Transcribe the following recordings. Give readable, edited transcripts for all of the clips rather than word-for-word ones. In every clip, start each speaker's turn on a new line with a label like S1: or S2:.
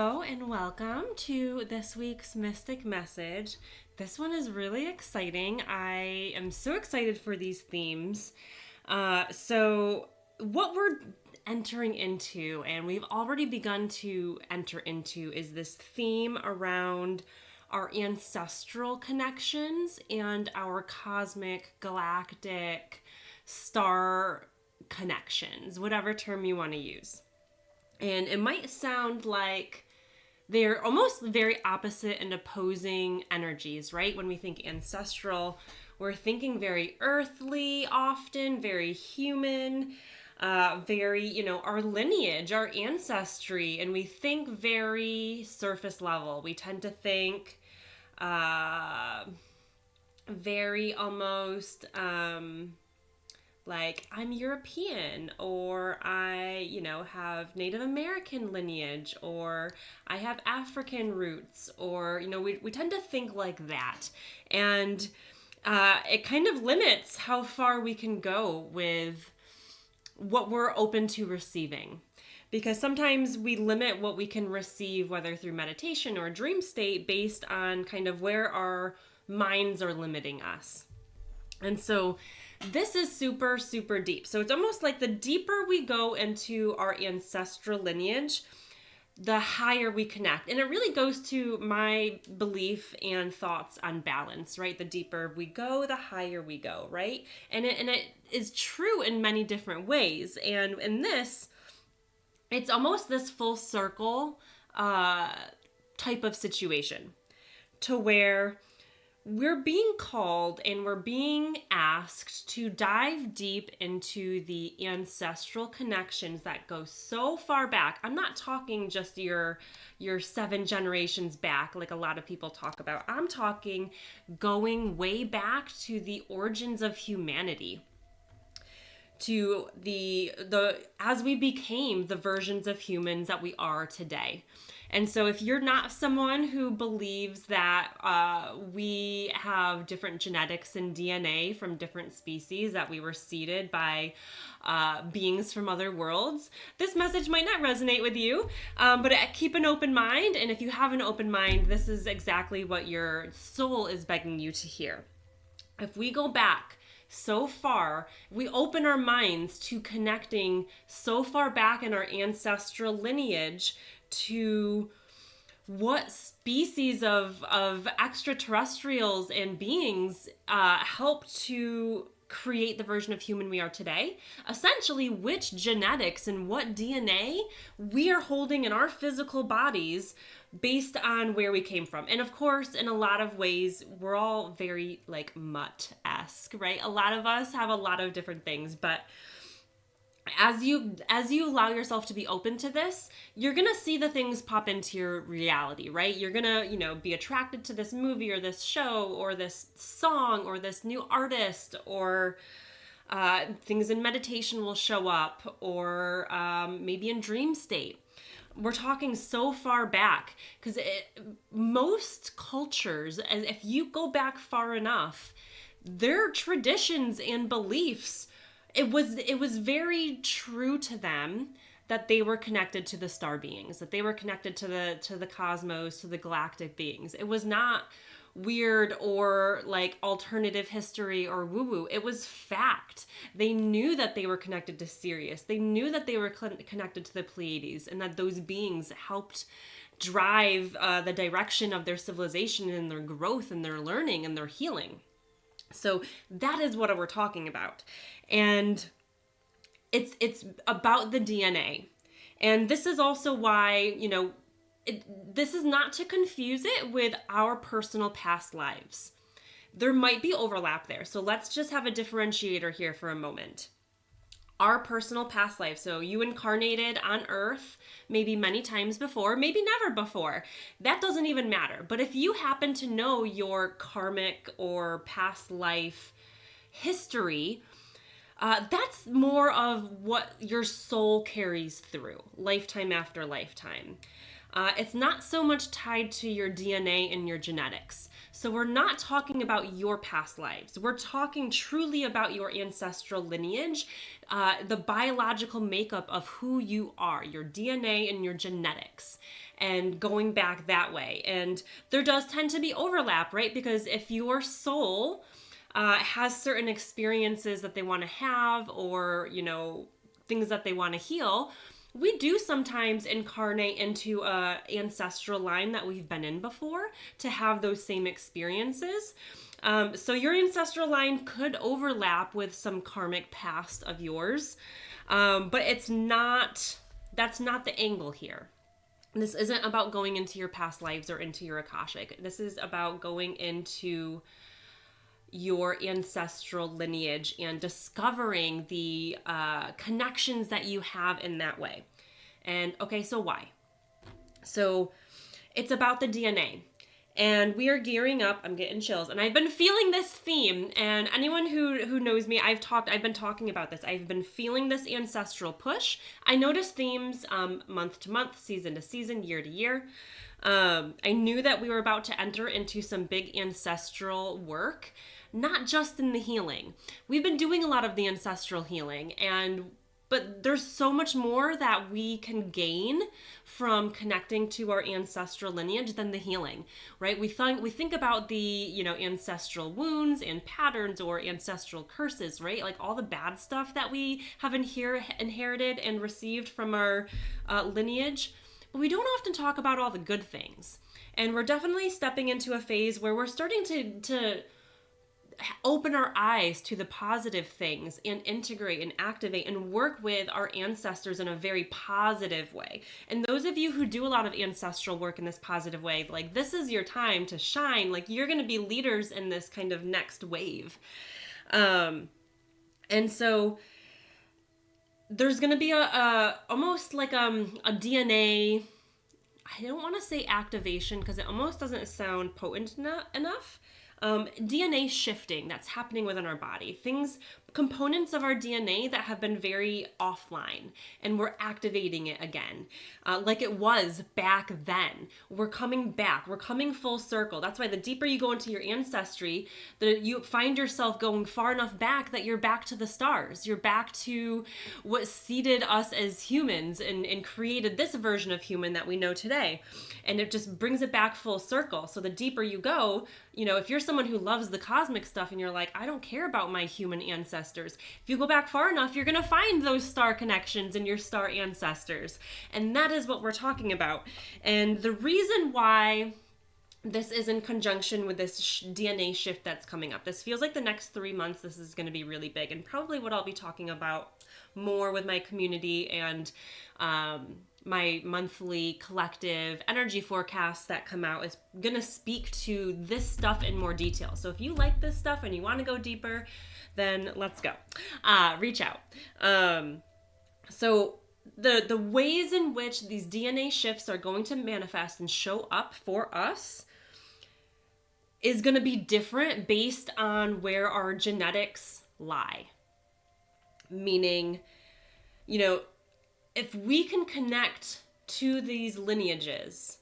S1: Hello and welcome to this week's Mystic Message. This one is really exciting. I am so excited for these themes. What we're entering into, and we've already begun to enter into, is this theme around our ancestral connections and our cosmic, galactic, star connections, whatever term you want to use. And it might sound like they're almost very opposite and opposing energies, right? When we think ancestral, we're thinking very earthly often, very human, our lineage, our ancestry, and we think very surface level. We tend to think very almost like I'm European, or I, have Native American lineage, or I have African roots, or, we tend to think like that. And it kind of limits how far we can go with what we're open to receiving. Because sometimes we limit what we can receive, whether through meditation or dream state, based on kind of where our minds are limiting us. And so this is super, super deep. So it's almost like the deeper we go into our ancestral lineage, the higher we connect. And it really goes to my belief and thoughts on balance, right? The deeper we go, the higher we go, right? And it is true in many different ways. And in this, it's almost this full circle type of situation to where we're being called and we're being asked to dive deep into the ancestral connections that go so far back. I'm not talking just your 7 generations back like a lot of people talk about. I'm talking going way back to the origins of humanity, to the as we became the versions of humans that we are today. And so if you're not someone who believes that we have different genetics and DNA from different species, that we were seeded by beings from other worlds, this message might not resonate with you, but keep an open mind. And if you have an open mind, this is exactly what your soul is begging you to hear. If we go back so far, we open our minds to connecting so far back in our ancestral lineage to what species of extraterrestrials and beings helped to create the version of human we are today. Essentially, which genetics and what DNA we are holding in our physical bodies based on where we came from. And of course, in a lot of ways, we're all very like mutt-esque, right? A lot of us have a lot of different things, but as you allow yourself to be open to this, you're gonna see the things pop into your reality, right? You're gonna, be attracted to this movie or this show or this song or this new artist, or things in meditation will show up, or maybe in dream state. We're talking so far back because most cultures, if you go back far enough, their traditions and beliefs, it was very true to them that they were connected to the star beings, that they were connected to the cosmos, to the galactic beings. It was not weird or like alternative history or woo-woo. It was fact. They knew that they were connected to Sirius. They knew that they were connected to the Pleiades, and that those beings helped drive the direction of their civilization and their growth and their learning and their healing. So that is what we're talking about. And it's about the DNA. And this is also why, this is not to confuse it with our personal past lives. There might be overlap there. So let's just have a differentiator here for a moment. Our personal past life. So you incarnated on Earth maybe many times before, maybe never before. That doesn't even matter. But if you happen to know your karmic or past life history, that's more of what your soul carries through lifetime after lifetime. It's not so much tied to your DNA and your genetics. So we're not talking about your past lives. We're talking truly about your ancestral lineage, the biological makeup of who you are, your DNA and your genetics, and going back that way. And there does tend to be overlap, right? Because if your soul has certain experiences that they want to have, or, things that they want to heal, we do sometimes incarnate into a ancestral line that we've been in before to have those same experiences. So your ancestral line could overlap with some karmic past of yours, but that's not the angle here. This isn't about going into your past lives or into your Akashic. This is about going into your ancestral lineage and discovering the connections that you have in that way. And okay, so why? So it's about the DNA. And we are gearing up. I'm getting chills. And I've been feeling this theme. And anyone who knows me, I've been talking about this. I've been feeling this ancestral push. I notice themes month to month, season to season, year to year. I knew that we were about to enter into some big ancestral work, not just in the healing. We've been doing a lot of the ancestral healing, but there's so much more that we can gain from connecting to our ancestral lineage than the healing, right? We think about the, ancestral wounds and patterns or ancestral curses, right? Like all the bad stuff that we have inherited and received from our lineage. But we don't often talk about all the good things. And we're definitely stepping into a phase where we're starting to open our eyes to the positive things and integrate and activate and work with our ancestors in a very positive way. And those of you who do a lot of ancestral work in this positive way, like this is your time to shine. Like you're going to be leaders in this kind of next wave. And so there's going to be almost like a DNA, I don't want to say activation because it almost doesn't sound potent enough. DNA shifting that's happening within our body. Components of our DNA that have been very offline, and we're activating it again. Like it was back then. We're coming back. We're coming full circle. That's why the deeper you go into your ancestry, you find yourself going far enough back that you're back to the stars. You're back to what seeded us as humans and created this version of human that we know today. And it just brings it back full circle. So the deeper you go, if you're someone who loves the cosmic stuff and you're like, I don't care about my human ancestors. If you go back far enough, you're going to find those star connections in your star ancestors. And that is what we're talking about. And the reason why this is in conjunction with this DNA shift that's coming up. This feels like the next 3 months, this is going to be really big, and probably what I'll be talking about more with my community and my monthly collective energy forecasts that come out is going to speak to this stuff in more detail. So if you like this stuff and you want to go deeper, then let's go. Reach out. So the ways in which these DNA shifts are going to manifest and show up for us is going to be different based on where our genetics lie. Meaning, if we can connect to these lineages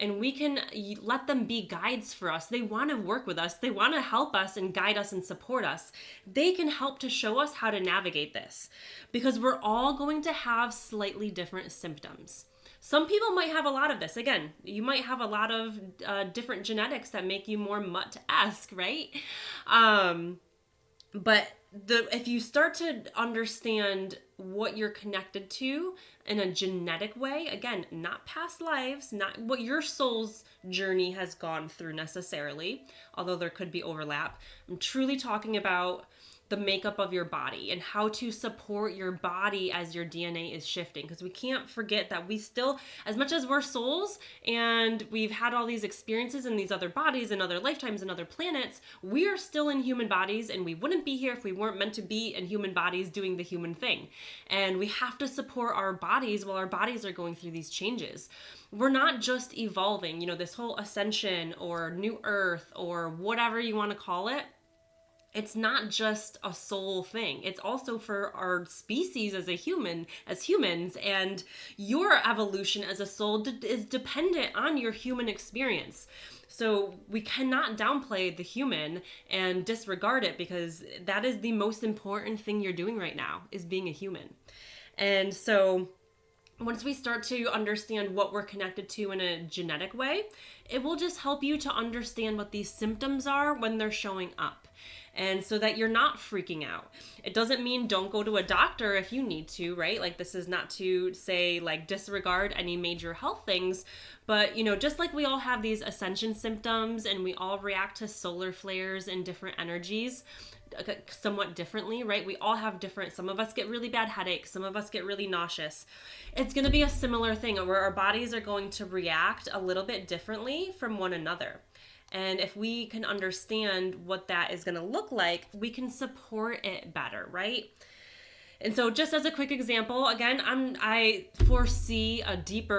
S1: and we can let them be guides for us, they want to work with us, they want to help us and guide us and support us. They can help to show us how to navigate this, because we're all going to have slightly different symptoms. Some people might have a lot of this. Again, you might have a lot of different genetics that make you more mutt-esque, right? But if you start to understand what you're connected to in a genetic way, again, not past lives, not what your soul's journey has gone through necessarily, although there could be overlap. I'm truly talking about the makeup of your body and how to support your body as your DNA is shifting. Because we can't forget that we still, as much as we're souls and we've had all these experiences in these other bodies and other lifetimes and other planets, we are still in human bodies, and we wouldn't be here if we weren't meant to be in human bodies doing the human thing. And we have to support our bodies while our bodies are going through these changes. We're not just evolving, this whole ascension or new earth or whatever you want to call it. It's not just a soul thing. It's also for our species as humans, and your evolution as a soul is dependent on your human experience. So we cannot downplay the human and disregard it, because that is the most important thing you're doing right now, is being a human. And so once we start to understand what we're connected to in a genetic way, it will just help you to understand what these symptoms are when they're showing up. And so that you're not freaking out. It doesn't mean don't go to a doctor if you need to, right? Like, this is not to say like disregard any major health things, but just like we all have these ascension symptoms and we all react to solar flares and different energies somewhat differently, right? We all have different, some of us get really bad headaches, some of us get really nauseous. It's going to be a similar thing where our bodies are going to react a little bit differently from one another. And if we can understand what that is going to look like, we can support it better, right? And so just as a quick example, again, I foresee a deep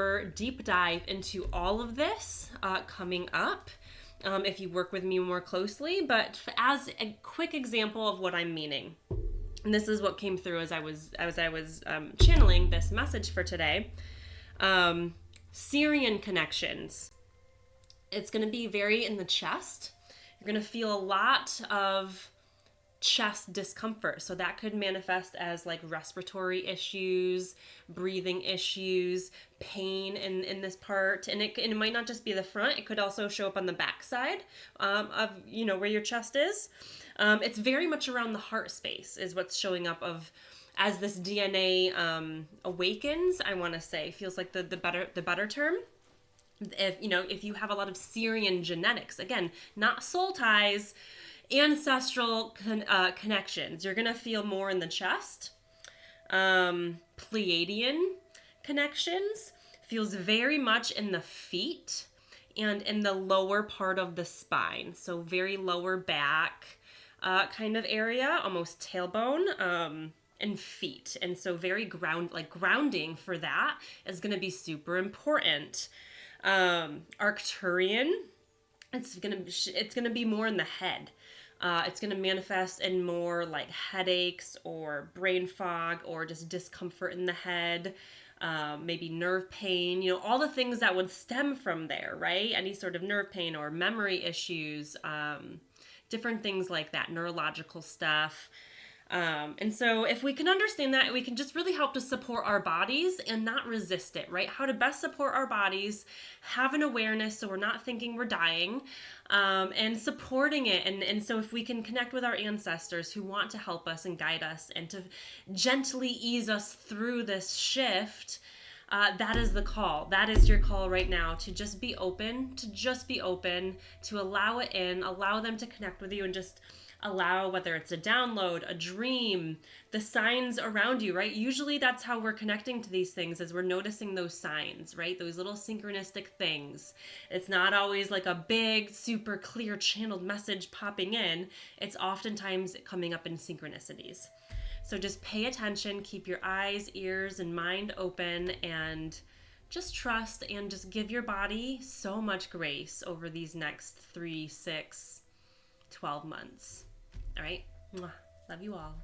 S1: dive into all of this coming up if you work with me more closely. But as a quick example of what I'm meaning, and this is what came through as I was channeling this message for today, Sirian connections. It's going to be very in the chest. You're going to feel a lot of chest discomfort. So that could manifest as like respiratory issues, breathing issues, pain in this part. And it might not just be the front. It could also show up on the back side of, where your chest is. It's very much around the heart space is what's showing up as this DNA awakens, I want to say. Feels like the better term. If you have a lot of Sirian genetics, again, not soul ties, ancestral connections, you're going to feel more in the chest. Pleiadian connections feels very much in the feet and in the lower part of the spine. So very lower back kind of area, almost tailbone, and feet. And so very grounding for that is going to be super important. Arcturian, it's gonna be more in the head. It's gonna manifest in more like headaches or brain fog or just discomfort in the head, maybe nerve pain, all the things that would stem from there, right? Any sort of nerve pain or memory issues, different things like that, neurological stuff. And so if we can understand that, we can just really help to support our bodies and not resist it, right? How to best support our bodies, have an awareness so we're not thinking we're dying, and supporting it. And so if we can connect with our ancestors who want to help us and guide us and to gently ease us through this shift, that is the call. That is your call right now, to just be open, to allow it in, allow them to connect with you, and just allow, whether it's a download, a dream, the signs around you, right? Usually that's how we're connecting to these things, is we're noticing those signs, right? Those little synchronistic things. It's not always like a big, super clear channeled message popping in. It's oftentimes coming up in synchronicities. So just pay attention, keep your eyes, ears, and mind open, and just trust and just give your body so much grace over these next 3, 6, 12 months. All right. Love you all.